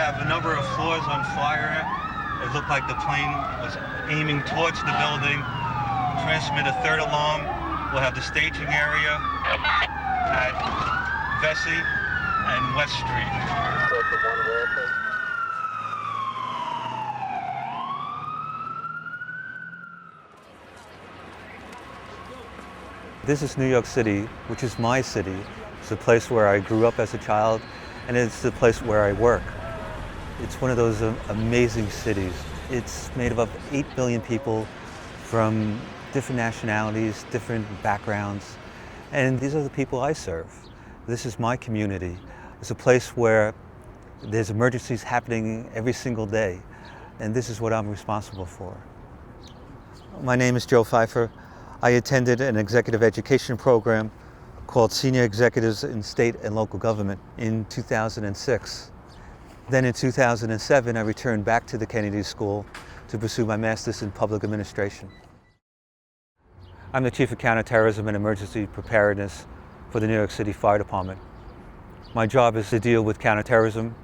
have a number of floors on fire. It looked like the plane was aiming towards the building. Transmit a third alarm. We'll have the staging area at Vesey and West Street. This is New York City, which is my city. It's a place where I grew up as a child, and it's the place where I work. It's one of those amazing cities. It's made up of 8 billion people from different nationalities, different backgrounds, and these are the people I serve. This is my community. It's a place where there's emergencies happening every single day, and this is what I'm responsible for. My name is Joe Pfeifer. I attended an executive education program called Senior Executives in State and Local Government in 2006. Then in 2007, I returned back to the Kennedy School to pursue my master's in public administration. I'm the Chief of Counterterrorism and Emergency Preparedness for the New York City Fire Department. My job is to deal with counterterrorism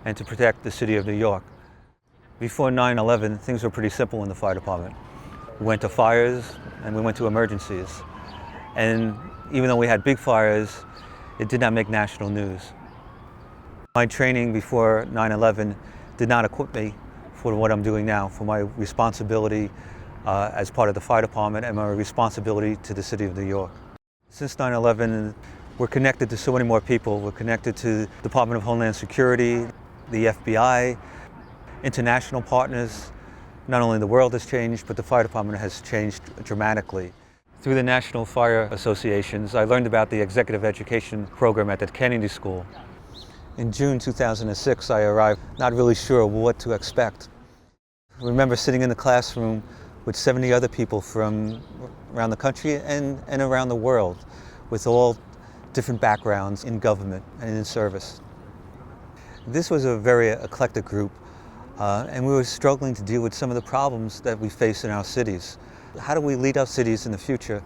and to protect the city of New York. Before 9/11, things were pretty simple in the fire department. We went to fires and we went to emergencies. And even though we had big fires, it did not make national news. My training before 9/11 did not equip me for what I'm doing now, for my responsibility as part of the fire department and my responsibility to the city of New York. Since 9/11, we're connected to so many more people. We're connected to the Department of Homeland Security, the FBI, international partners. Not only the world has changed, but the fire department has changed dramatically. Through the National Fire Associations, I learned about the executive education program at the Kennedy School. In June 2006, I arrived not really sure what to expect. I remember sitting in the classroom with 70 other people from around the country and around the world, with all different backgrounds in government and in service. This was a very eclectic group. And we were struggling to deal with some of the problems that we face in our cities. How do we lead our cities in the future?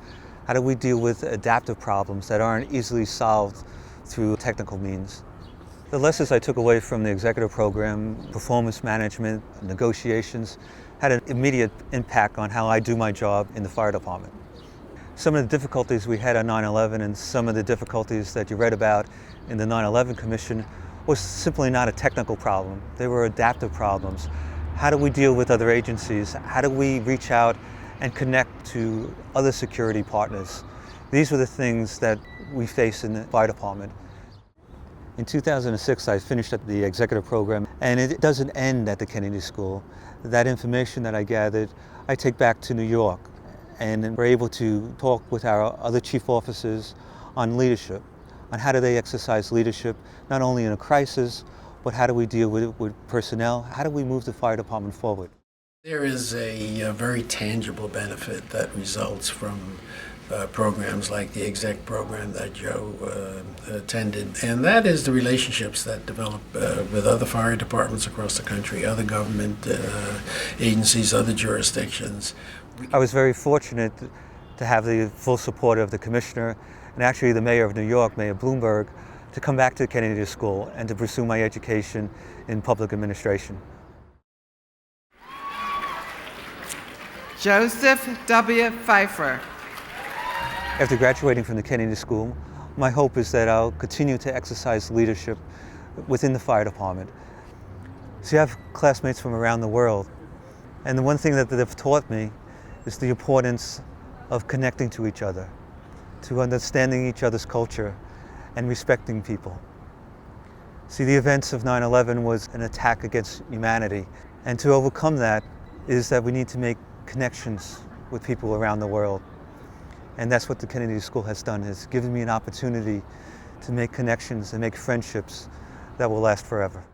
How do we deal with adaptive problems that aren't easily solved through technical means? The lessons I took away from the executive program, performance management, negotiations, had an immediate impact on how I do my job in the fire department. Some of the difficulties we had on 9/11 and some of the difficulties that you read about in the 9/11 Commission was simply not a technical problem. They were adaptive problems. How do we deal with other agencies? How do we reach out and connect to other security partners? These were the things that we face in the fire department. In 2006, I finished at the executive program, and it doesn't end at the Kennedy School. That information that I gathered, I take back to New York, and we're able to talk with our other chief officers on leadership. On how do they exercise leadership, not only in a crisis, but how do we deal with personnel? How do we move the fire department forward? There is a very tangible benefit that results from programs like the exec program that Joe attended, and that is the relationships that develop with other fire departments across the country, other government agencies, other jurisdictions. I was very fortunate to have the full support of the commissioner and actually the mayor of New York, Mayor Bloomberg, to come back to Kennedy School and to pursue my education in public administration. Joseph W. Pfeifer. After graduating from the Kennedy School, my hope is that I'll continue to exercise leadership within the fire department. See, I have classmates from around the world, and the one thing that they've taught me is the importance of connecting to each other, to understanding each other's culture and respecting people. See, the events of 9/11 was an attack against humanity, and to overcome that is that we need to make connections with people around the world. And that's what the Kennedy School has done, has given me an opportunity to make connections and make friendships that will last forever.